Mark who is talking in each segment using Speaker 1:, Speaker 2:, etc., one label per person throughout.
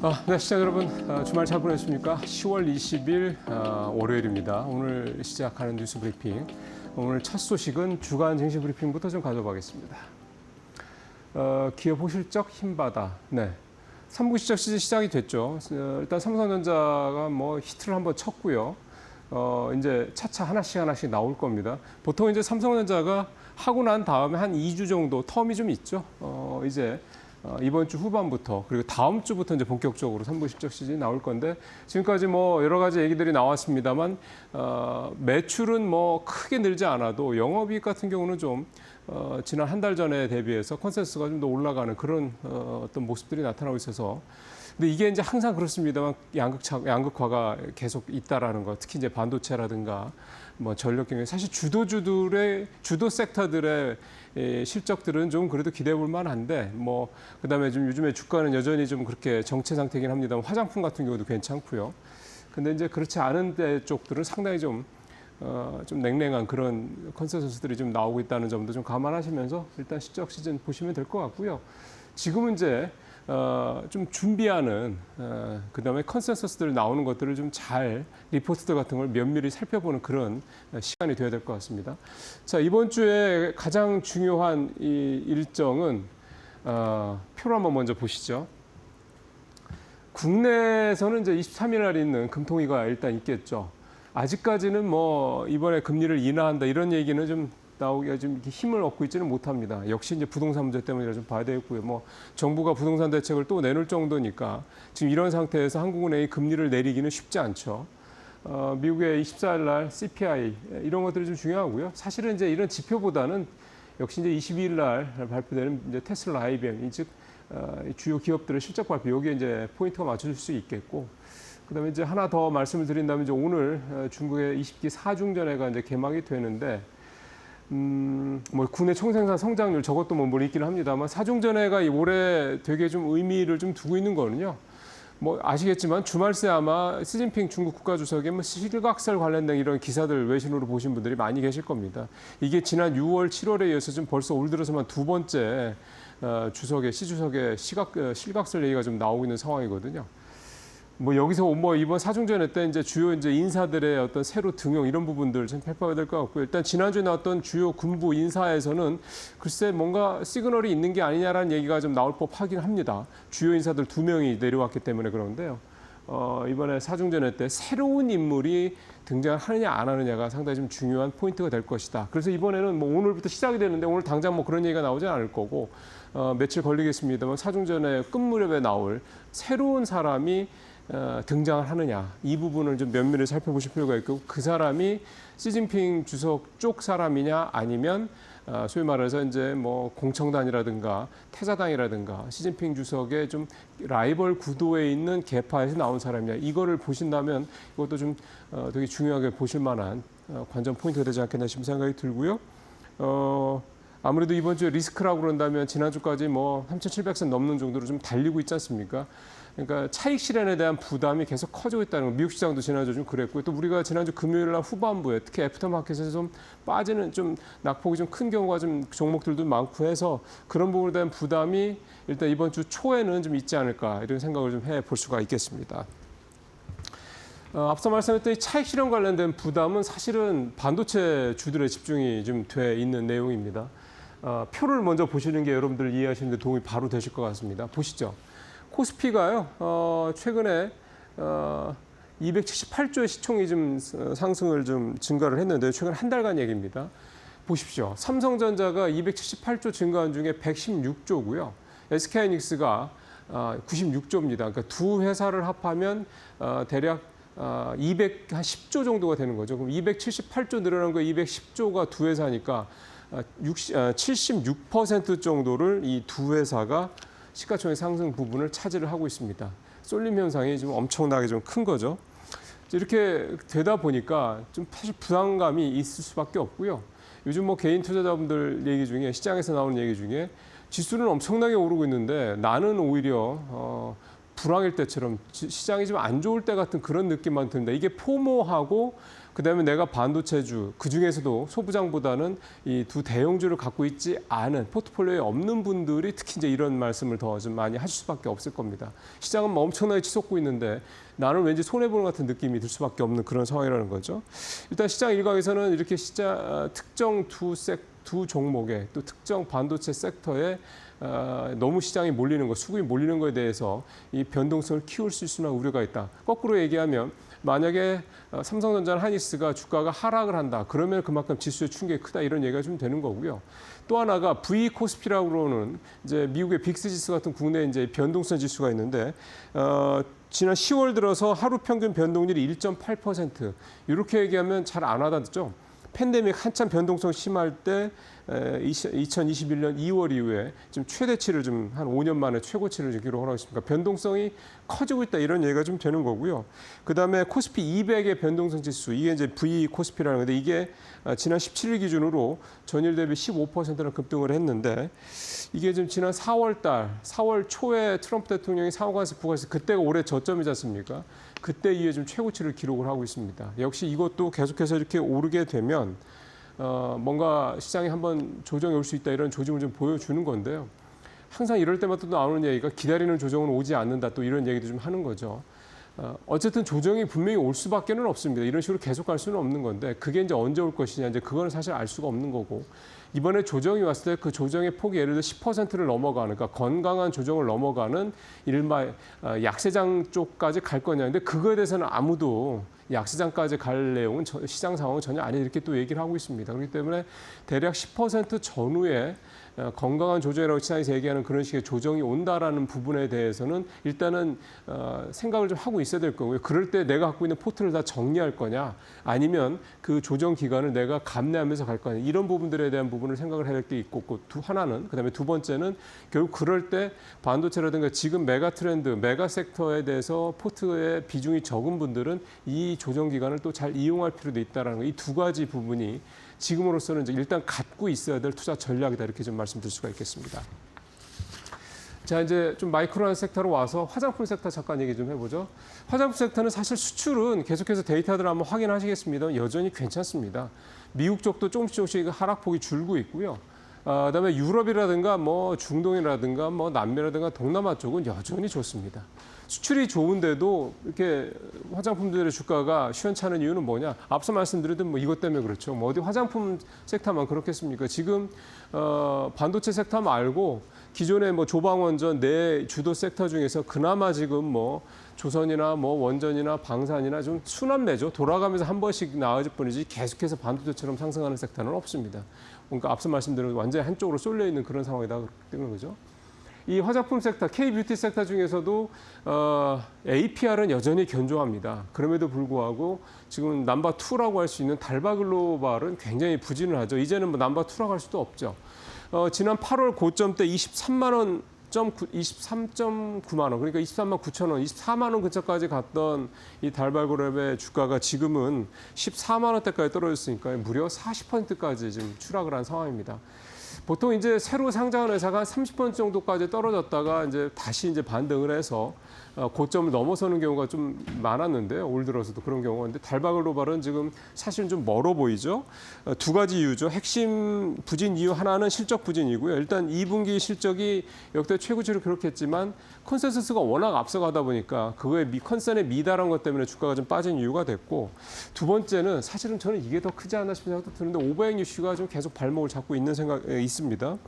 Speaker 1: 네, 시청자 여러분, 주말 잘 보내셨습니까? 10월 20일 월요일입니다. 오늘 시작하는 뉴스 브리핑. 오늘 첫 소식은 주간 증시 브리핑부터 좀 가져보겠습니다. 기업 호실적 힘바다. 네. 3부 시작 시작이 됐죠. 일단 삼성전자가 뭐 히트를 한번 쳤고요. 이제 차차 하나씩 나올 겁니다. 보통 이제 삼성전자가 하고 난 다음에 한 2주 정도 텀이 좀 있죠. 이제 이번 주 후반부터 그리고 다음 주부터 이제 본격적으로 3부 실적 시즌이 나올 건데 지금까지 뭐 여러 가지 얘기들이 나왔습니다만 매출은 뭐 크게 늘지 않아도 영업이익 같은 경우는 좀 지난 한 달 전에 대비해서 컨센서스가 좀 더 올라가는 그런 어떤 모습들이 나타나고 있어서 근데 이게 이제 항상 그렇습니다만 양극화가 계속 있다라는 거 특히 이제 반도체라든가 뭐 전력 경영 사실 주도 섹터들의 실적들은 좀 그래도 기대해 볼 만한데 뭐 그다음에 좀 요즘에 주가는 여전히 좀 그렇게 정체 상태긴 합니다만 화장품 같은 경우도 괜찮고요. 근데 이제 그렇지 않은 데 쪽들은 상당히 좀 냉랭한 그런 컨센서스들이 좀 나오고 있다는 점도 좀 감안하시면서 일단 실적 시즌 보시면 될 것 같고요. 지금은 이제 좀 준비하는 그다음에 컨센서스들 나오는 것들을 좀 잘 리포트들 같은 걸 면밀히 살펴보는 그런 시간이 되어야 될 것 같습니다. 자, 이번 주에 가장 중요한 이 일정은 표를 한번 먼저 보시죠. 국내에서는 이제 23일 날 있는 금통위가 일단 있겠죠. 아직까지는 뭐 이번에 금리를 인하한다 이런 얘기는 좀 나오기가 좀 힘을 얻고 있지는 못합니다. 역시 이제 부동산 문제 때문이라 좀 봐야 되겠고요. 뭐 정부가 부동산 대책을 또 내놓을 정도니까 지금 이런 상태에서 한국은행이 금리를 내리기는 쉽지 않죠. 미국의 24일 날 CPI 이런 것들이 좀 중요하고요. 사실은 이제 이런 지표보다는 역시 이제 22일 날 발표되는 이제 테슬라, IBM, 즉 주요 기업들의 실적 발표 여기에 이제 포인트가 맞춰질 수 있겠고. 그다음에 이제 하나 더 말씀을 드린다면 이제 오늘 중국의 20기 사중전회가 이제 개막이 되는데. 뭐 국내 총생산 성장률 저것도 뭐 있기는 합니다만 사중전회가 올해 되게 좀 의미를 좀 두고 있는 거는요. 뭐 아시겠지만 주말새 아마 시진핑 중국 국가주석의 뭐 실각설 관련된 이런 기사들 외신으로 보신 분들이 많이 계실 겁니다. 이게 지난 6월, 7월에 이어서 좀 벌써 올 들어서만 두 번째 시주석의 실각설 얘기가 좀 나오고 있는 상황이거든요. 뭐 여기서 뭐 이번 사중전회 때 이제 주요 이제 인사들의 어떤 새로 등용 이런 부분들 좀 살펴봐야 될 것 같고요. 일단 지난주에 나왔던 주요 군부 인사에서는 글쎄 뭔가 시그널이 있는 게 아니냐라는 얘기가 좀 나올 법하긴 합니다. 주요 인사들 2명이 내려왔기 때문에 그런데요. 이번에 사중전회 때 새로운 인물이 등장하느냐 안 하느냐가 상당히 좀 중요한 포인트가 될 것이다. 그래서 이번에는 뭐 오늘부터 시작이 되는데 오늘 당장 뭐 그런 얘기가 나오지 않을 거고 며칠 걸리겠습니다만 사중전회 끝 무렵에 나올 새로운 사람이 등장을 하느냐 이 부분을 좀 면밀히 살펴보실 필요가 있고 그 사람이 시진핑 주석 쪽 사람이냐 아니면 소위 말해서 이제 뭐 공청단이라든가 태자당이라든가 시진핑 주석의 좀 라이벌 구도에 있는 계파에서 나온 사람이냐 이거를 보신다면 이것도 좀 되게 중요하게 보실 만한 관전 포인트가 되지 않겠나 싶은 생각이 들고요. 아무래도 이번 주에 리스크라고 그런다면 지난주까지 뭐 3,700선 넘는 정도로 좀 달리고 있지 않습니까? 그러니까 차익 실현에 대한 부담이 계속 커지고 있다는 거. 미국 시장도 지난주 좀 그랬고 또 우리가 지난주 금요일 날 후반부에 특히 애프터마켓에서 좀 빠지는 좀 낙폭이 좀 큰 경우가 좀 종목들도 많고 해서 그런 부분에 대한 부담이 일단 이번 주 초에는 좀 있지 않을까 이런 생각을 좀 해볼 수가 있겠습니다. 앞서 말씀했던 이 차익 실현 관련된 부담은 사실은 반도체 주들의 집중이 좀 돼 있는 내용입니다. 표를 먼저 보시는 게 여러분들 이해하시는 데 도움이 바로 되실 것 같습니다. 보시죠. 코스피가요, 최근에 278조의 시총이 좀 상승을 좀 증가를 했는데 최근 한 달간 얘기입니다. 보십시오. 삼성전자가 278조 증가한 중에 116조고요. SK하이닉스가 96조입니다. 그러니까 두 회사를 합하면 대략 210조 정도가 되는 거죠. 그럼 278조 늘어난 거 210조가 두 회사니까 76% 정도를 이 두 회사가 시가총액 상승 부분을 차지를 하고 있습니다. 쏠림 현상이 좀 엄청나게 좀 큰 거죠. 이렇게 되다 보니까 좀 사실 부담감이 있을 수밖에 없고요. 요즘 뭐 개인 투자자분들 얘기 중에 시장에서 나오는 얘기 중에 지수는 엄청나게 오르고 있는데 나는 오히려 불황일 때처럼 시장이 좀 안 좋을 때 같은 그런 느낌만 듭니다. 이게 포모하고 그다음에 내가 반도체주 그중에서도 소부장보다는 이 두 대형주를 갖고 있지 않은 포트폴리오에 없는 분들이 특히 이제 이런 말씀을 더 좀 많이 하실 수밖에 없을 겁니다. 시장은 뭐 엄청나게 치솟고 있는데 나는 왠지 손해보는 같은 느낌이 들 수밖에 없는 그런 상황이라는 거죠. 일단 시장 일각에서는 이렇게 특정 두 종목에 또 특정 반도체 섹터에 너무 시장이 몰리는 것, 수급이 몰리는 것에 대해서 이 변동성을 키울 수 있을 만한 우려가 있다. 거꾸로 얘기하면 만약에 삼성전자나 하이닉스가 주가가 하락을 한다. 그러면 그만큼 지수의 충격이 크다. 이런 얘기가 좀 되는 거고요. 또 하나가 V 코스피라고 그러는 이제 미국의 빅스 지수 같은 국내 이제 변동성 지수가 있는데 지난 10월 들어서 하루 평균 변동률이 1.8% 이렇게 얘기하면 잘 안 와닿죠. 팬데믹 한참 변동성 심할 때 2021년 2월 이후에 지금 최대치를 좀 한 5년 만에 최고치를 기록하고 있습니다. 변동성이 커지고 있다 이런 얘기가 좀 되는 거고요. 그다음에 코스피 200의 변동성 지수 이게 이제 V 코스피라는 건데 이게 지난 17일 기준으로 전일 대비 15%나 급등을 했는데 이게 지금 지난 4월 초에 트럼프 대통령이 상호관세 부과해서 그때가 올해 저점이지 않습니까? 그때 이후에 좀 최고치를 기록을 하고 있습니다. 역시 이것도 계속해서 이렇게 오르게 되면 뭔가 시장에 한번 조정이 올 수 있다 이런 조짐을 좀 보여주는 건데요. 항상 이럴 때마다 또 나오는 얘기가 기다리는 조정은 오지 않는다 또 이런 얘기도 좀 하는 거죠. 어쨌든 조정이 분명히 올 수밖에는 없습니다. 이런 식으로 계속 갈 수는 없는 건데 그게 이제 언제 올 것이냐 이제 그거는 사실 알 수가 없는 거고 이번에 조정이 왔을 때 그 조정의 폭이 예를 들어 10%를 넘어가는 그러니까 건강한 조정을 넘어가는 이른바 약세장 쪽까지 갈 거냐 근데 그거에 대해서는 아무도 약세장까지 갈 내용은 시장 상황은 전혀 아니 이렇게 또 얘기를 하고 있습니다. 그렇기 때문에 대략 10% 전후에 건강한 조정이라고 시장에서 얘기하는 그런 식의 조정이 온다라는 부분에 대해서는 일단은 생각을 좀 하고 있어야 될 거고요. 그럴 때 내가 갖고 있는 포트를 다 정리할 거냐 아니면 그 조정 기간을 내가 감내하면서 갈 거냐 이런 부분들에 대한 부분을 생각을 해야 될 게 있고 하나는 그다음에 두 번째는 결국 그럴 때 반도체라든가 지금 메가 트렌드, 메가 섹터에 대해서 포트의 비중이 적은 분들은 이 조정 기간을 또 잘 이용할 필요도 있다라는 거 이 두 가지 부분이 지금으로서는 이제 일단 갖고 있어야 될 투자 전략이다 이렇게 좀 말씀드릴 수가 있겠습니다. 자 이제 좀 마이크로한 섹터로 와서 화장품 섹터 잠깐 얘기 좀 해보죠. 화장품 섹터는 사실 수출은 계속해서 데이터들을 한번 확인하시겠습니다. 여전히 괜찮습니다. 미국 쪽도 조금씩 하락폭이 줄고 있고요. 그다음에 유럽이라든가 뭐 중동이라든가 뭐 남미라든가 동남아 쪽은 여전히 좋습니다. 수출이 좋은데도 이렇게 화장품들의 주가가 시원찮은 이유는 뭐냐? 앞서 말씀드렸듯 뭐 이것 때문에 그렇죠. 뭐 어디 화장품 섹터만 그렇겠습니까? 지금 반도체 섹터 말고 기존의 뭐 조방원전 내 주도 sek터 중에서 그나마 지금 뭐 조선이나 뭐 원전이나 방산이나 좀 순환매죠. 돌아가면서 한 번씩 나아질 뿐이지 계속해서 반도체처럼 상승하는 섹터는 없습니다. 그러니까 앞서 말씀드린 완전히 한쪽으로 쏠려 있는 그런 상황이다 그런 거죠. 이 화장품 섹터, K-뷰티 섹터 중에서도 APR은 여전히 견조합니다. 그럼에도 불구하고 지금 넘버 2라고 할 수 있는 달바글로발은 굉장히 부진을 하죠. 이제는 뭐 넘버 2라고 할 수도 없죠. 지난 8월 고점 때 23만 원 23.9만 원, 그러니까 23만 9천 원, 24만 원 근처까지 갔던 이 달바글로발의 주가가 지금은 14만 원대까지 떨어졌으니까 무려 40%까지 지금 추락을 한 상황입니다. 보통 이제 새로 상장한 회사가 한 30% 정도까지 떨어졌다가 이제 다시 이제 반등을 해서 고점을 넘어서는 경우가 좀 많았는데요. 올 들어서도 그런 경우가 있는데 달바글로발은 지금 사실은 좀 멀어 보이죠. 두 가지 이유죠. 핵심 부진 이유 하나는 실적 부진이고요. 일단 2분기 실적이 역대 최고치를 기록했지만 컨센서스가 워낙 앞서가다 보니까 그거에 컨센에 미달한 것 때문에 주가가 좀 빠진 이유가 됐고 두 번째는 사실은 저는 이게 더 크지 않나 싶은 생각도 드는데 오버행 이슈가 좀 계속 발목을 잡고 있는 생각이 있습니다.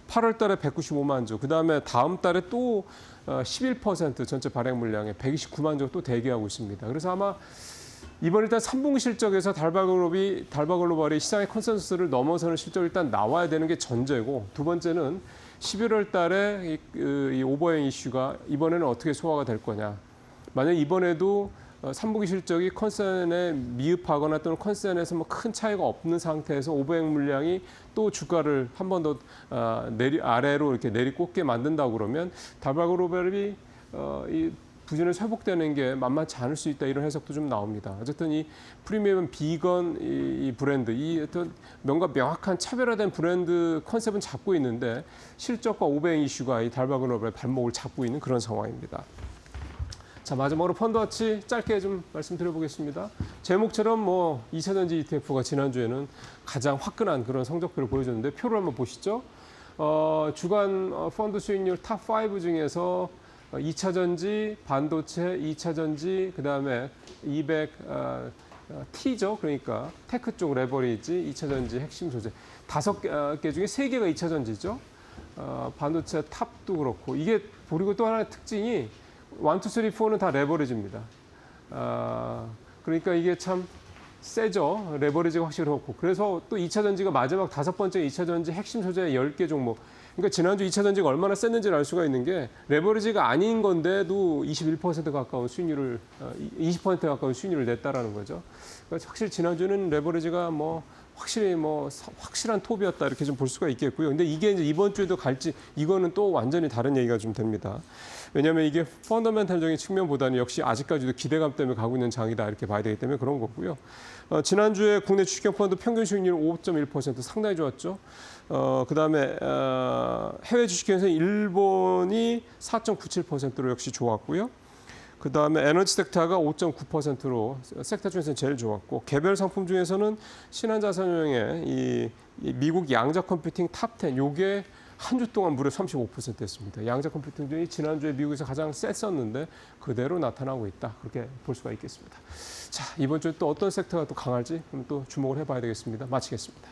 Speaker 1: 8월 달에 195만 주, 그다음에 다음 달에 또 11% 전체 발행 물량에 129만 주가 또 대기하고 있습니다. 그래서 아마 이번 일단 3분기 실적에서 달바글로발이 시장의 컨센서스를 넘어서는 실적이 일단 나와야 되는 게 전제고 두 번째는 11월 달에 이 오버행 이슈가 이번에는 어떻게 소화가 될 거냐. 만약 이번에도 3분기 실적이 컨센에 미흡하거나 또는 컨센에서 뭐 큰 차이가 없는 상태에서 오버행 물량이 또 주가를 한 번 더 아래로 이렇게 내리꽂게 만든다고 그러면 달바글로발이 이 부진을 회복되는 게 만만치 않을 수 있다 이런 해석도 좀 나옵니다. 어쨌든 이 프리미엄 비건 이 브랜드 이 어떤 뭔가 명확한 차별화된 브랜드 컨셉은 잡고 있는데 실적과 오버행 이슈가 이 달바글로발의 발목을 잡고 있는 그런 상황입니다. 자, 마지막으로 펀드와치 짧게 좀 말씀드려보겠습니다. 제목처럼 뭐 2차전지 ETF가 지난주에는 가장 화끈한 그런 성적표를 보여줬는데 표를 한번 보시죠. 주간 펀드 수익률 탑5 중에서 2차전지, 반도체, 2차전지, 그다음에 200 T죠. 그러니까 테크 쪽 레버리지, 2차전지 핵심 소재. 5개 중에 3개가 2차전지죠. 반도체 탑도 그렇고. 이게 그리고 또 하나의 특징이 1, 2, 3, 4는 다 레버리지입니다. 그러니까 이게 참 세죠. 레버리지가 확실히 그렇고. 그래서 또 2차전지가 마지막 5번째 2차전지 핵심 소재 10개 종목. 그러니까 지난주 2차전지가 얼마나 셌는지를 알 수가 있는 게 레버리지가 아닌 건데도 21% 가까운 수익률을 20% 가까운 수익률을 냈다라는 거죠. 그러니까 확실히 지난주는 레버리지가 확실한 톱이었다 이렇게 좀 볼 수가 있겠고요. 근데 이게 이제 이번 주에도 갈지 이거는 또 완전히 다른 얘기가 좀 됩니다. 왜냐하면 이게 펀더멘탈적인 측면보다는 역시 아직까지도 기대감 때문에 가고 있는 장이다 이렇게 봐야 되기 때문에 그런 거고요. 지난주에 국내 주식형 펀드 평균 수익률 5.1% 상당히 좋았죠. 그다음에 해외 주식에서 일본이 4.97%로 역시 좋았고요. 그다음에 에너지 섹터가 5.9%로 섹터 중에서는 제일 좋았고 개별 상품 중에서는 신한자산운용의 이 미국 양자 컴퓨팅 탑10 요게 한 주 동안 무려 35%였습니다. 양자 컴퓨팅 중에 지난주에 미국에서 가장 셌었는데 그대로 나타나고 있다. 그렇게 볼 수가 있겠습니다. 자, 이번 주에 또 어떤 섹터가 또 강할지 그럼 또 주목을 해봐야 되겠습니다. 마치겠습니다.